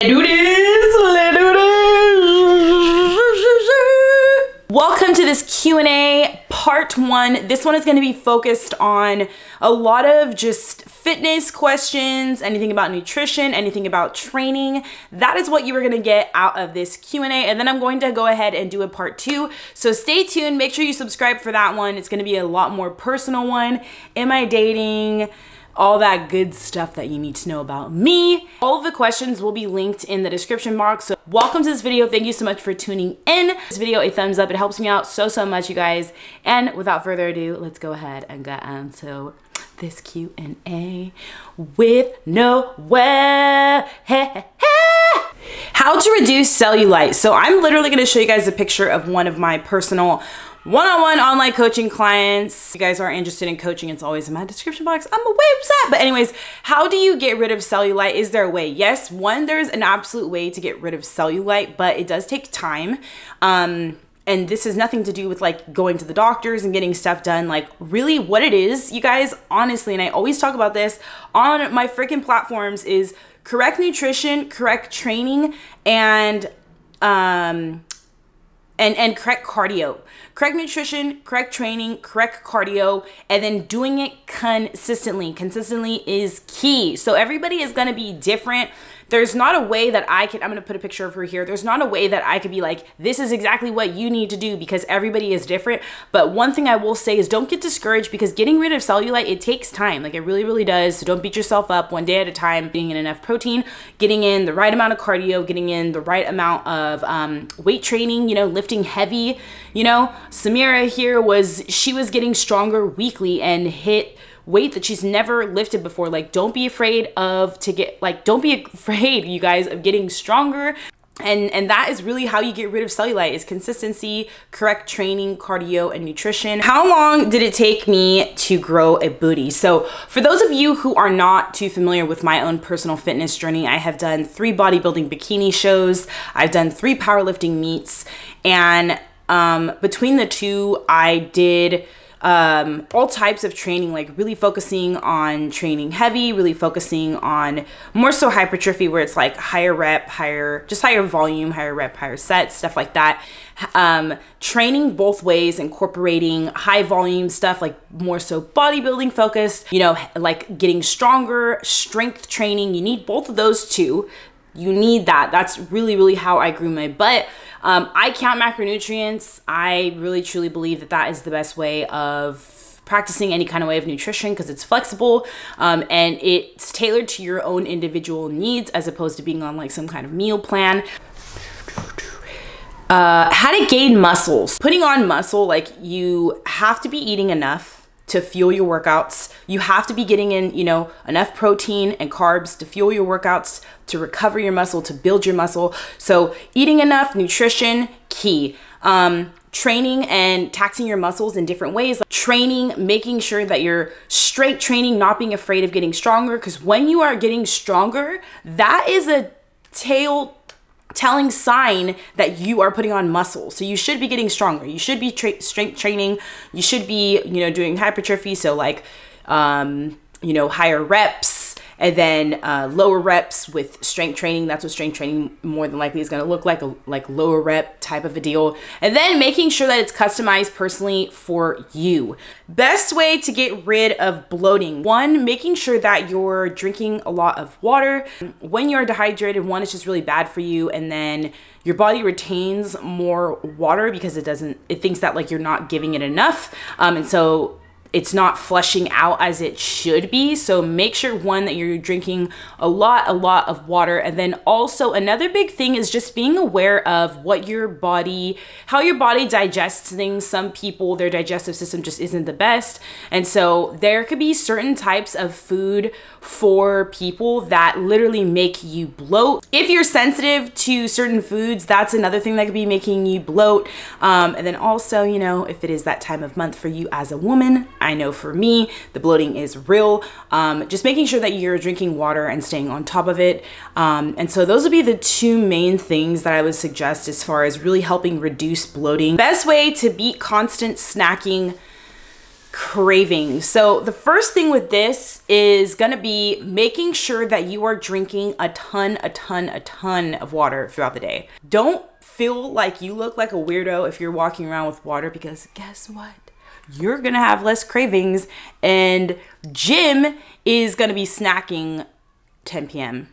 Do this, let's do this. Welcome to this Q&A part 1. This one is going to be focused on a lot of just fitness questions, anything about nutrition, anything about training. That is what you are going to get out of this Q&A, and then I'm going to go ahead and do a part 2. So stay tuned. Make sure you subscribe for that one. It's going to be a lot more personal one. Am I dating? All that good stuff that you need to know about me. All of the questions will be linked in the description box. So welcome to this video. Thank you so much for tuning in. This video, a thumbs up. It helps me out so much, you guys. And without further ado, let's go ahead and get into this Q&A with Noel. How to reduce cellulite. So I'm literally gonna show you guys a picture of one of my personal one-on-one online coaching clients. If you guys are interested in coaching, it's always in my description box on my website. But anyways, how do you get rid of cellulite? Is there a way? Yes, there's an absolute way to get rid of cellulite, but it does take time. And this has nothing to do with like going to the doctors and getting stuff done. Like really what it is, you guys, honestly, and I always talk about this on my freaking platforms, is correct nutrition, correct training, and correct cardio. Correct nutrition, correct training, correct cardio, and then doing it consistently. Consistently is key. So everybody is gonna be different. There's not a way that I'm gonna put a picture of her here. There's not a way that I could be like, this is exactly what you need to do, because everybody is different. But one thing I will say is don't get discouraged, because getting rid of cellulite, it takes time. Like it really does. So don't beat yourself up. One day at a time, getting in enough protein, getting in the right amount of cardio, getting in the right amount of weight training, you know, lifting heavy. You know, Samira here she was getting stronger weekly and hit weight that she's never lifted before. Like, don't be afraid don't be afraid, you guys, of getting stronger. And that is really how you get rid of cellulite, is consistency, correct training, cardio, and nutrition. How long did it take me to grow a booty? So for those of you who are not too familiar with my own personal fitness journey, I have done 3 bodybuilding bikini shows. I've done 3 powerlifting meets, and between the 2, I did all types of training, like really focusing on training heavy, really focusing on more so hypertrophy, where it's like higher rep, higher volume, higher rep, higher set, stuff like that. Training both ways, incorporating high volume stuff, like more so bodybuilding focused, you know, like getting stronger, strength training. You need both of those too. You need that. That's really how I grew my butt. I count macronutrients. I really truly believe that that is the best way of practicing any kind of way of nutrition, because it's flexible and it's tailored to your own individual needs, as opposed to being on like some kind of meal plan. How to gain muscles. Putting on muscle, like you have to be eating enough to fuel your workouts. You have to be getting in, you know, enough protein and carbs to fuel your workouts, to recover your muscle, to build your muscle. So eating enough, nutrition, key. Training and taxing your muscles in different ways. Training, making sure that you're strength training, not being afraid of getting stronger, because when you are getting stronger, that is a telling sign that you are putting on muscle. So you should be getting stronger. You should be strength training. You should be, you know, doing hypertrophy. So like, you know, higher reps, and then lower reps with strength training. That's what strength training more than likely is going to look like, like lower rep type of a deal. And then making sure that it's customized personally for you. Best way to get rid of bloating. 1, making sure that you're drinking a lot of water. When you're dehydrated, 1, it's just really bad for you. And then your body retains more water because it thinks that like you're not giving it enough. And so it's not flushing out as it should be. So make sure, 1, that you're drinking a lot of water. And then also another big thing is just being aware of how your body digests things. Some people, their digestive system just isn't the best. And so there could be certain types of food for people that literally make you bloat. If you're sensitive to certain foods, that's another thing that could be making you bloat. And then also, you know, if it is that time of month for you as a woman, I know for me, the bloating is real. Just making sure that you're drinking water and staying on top of it. And so those would be the 2 main things that I would suggest as far as really helping reduce bloating. Best way to beat constant snacking cravings. So the first thing with this is gonna be making sure that you are drinking a ton of water throughout the day. Don't feel like you look like a weirdo if you're walking around with water, because guess what? You're gonna have less cravings, and gym is gonna be snacking 10 p.m.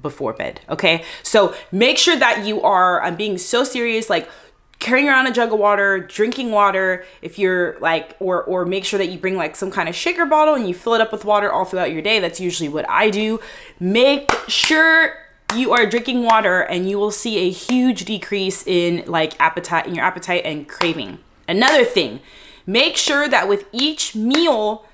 before bed, okay? So make sure that you are, I'm being so serious, like carrying around a jug of water, drinking water, if you're like, or make sure that you bring like some kind of shaker bottle and you fill it up with water all throughout your day. That's usually what I do. Make sure you are drinking water, and you will see a huge decrease in like appetite, in your appetite and craving. Another thing, make sure that with each meal,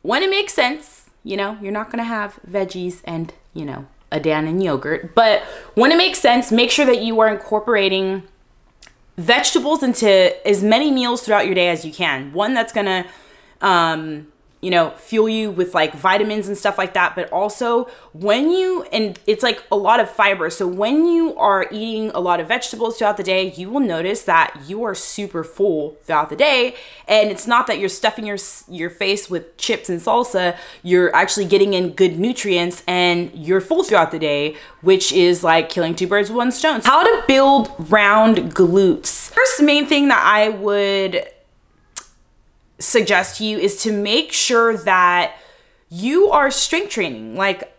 when it makes sense, you know, you're not gonna have veggies and, you know, a Dannon yogurt, but when it makes sense, make sure that you are incorporating vegetables into as many meals throughout your day as you can. One that's gonna, you know, fuel you with like vitamins and stuff like that, but also when you, and it's like a lot of fiber. So when you are eating a lot of vegetables throughout the day, you will notice that you are super full throughout the day. And it's not that you're stuffing your face with chips and salsa, you're actually getting in good nutrients and you're full throughout the day, which is like killing two birds with one stone. How to build round glutes. First main thing that I would suggest to you is to make sure that you are strength training. Like,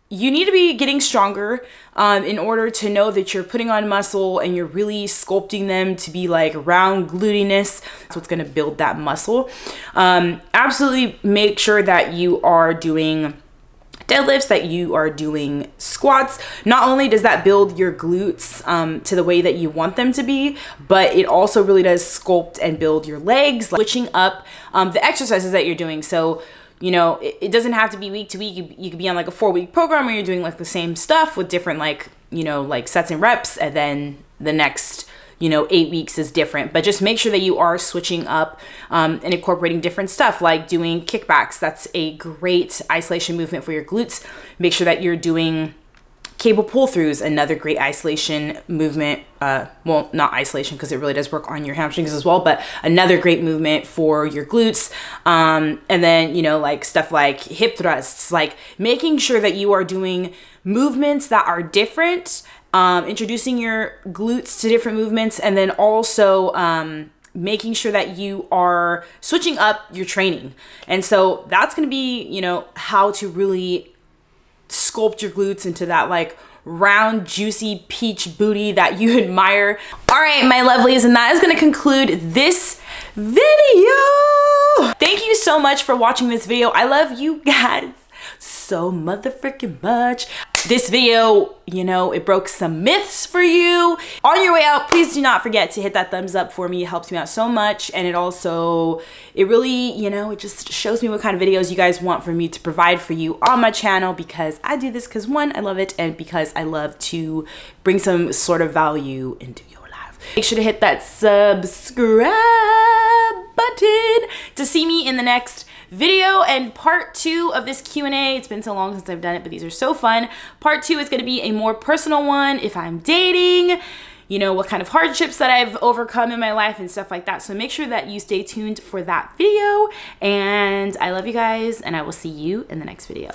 you need to be getting stronger in order to know that you're putting on muscle and you're really sculpting them to be like round glutiness. That's what's going to build that muscle. Absolutely make sure that you are doing deadlifts, that you are doing squats. Not only does that build your glutes to the way that you want them to be, but it also really does sculpt and build your legs, like switching up the exercises that you're doing. So, you know, it doesn't have to be week to week. You could be on like a 4-week program where you're doing like the same stuff with different like, you know, like sets and reps, and then the next, you know, 8 weeks is different. But just make sure that you are switching up and incorporating different stuff, like doing kickbacks. That's a great isolation movement for your glutes. Make sure that you're doing cable pull-throughs, another great isolation movement. Well, not isolation, because it really does work on your hamstrings as well, but another great movement for your glutes. And then, you know, like stuff like hip thrusts, like making sure that you are doing movements that are different, introducing your glutes to different movements, and then also making sure that you are switching up your training. And so that's going to be, you know, how to really sculpt your glutes into that like round, juicy peach booty that you admire. All right, my lovelies, and that is going to conclude this video. Thank you so much for watching this video. I love you guys so motherfucking much. This video, you know, it broke some myths for you. On your way out, please do not forget to hit that thumbs up for me. It helps me out so much, and it also, it really, you know, it just shows me what kind of videos you guys want for me to provide for you on my channel, because I do this because, one, I love it, and because I love to bring some sort of value into your life. Make sure to hit that subscribe button to see me in the next video and part 2 of this Q&A. It's been so long since I've done it, but these are so fun. Part 2 is going to be a more personal one. If I'm dating, you know, what kind of hardships that I've overcome in my life and stuff like that. So make sure that you stay tuned for that video, and I love you guys, and I will see you in the next video.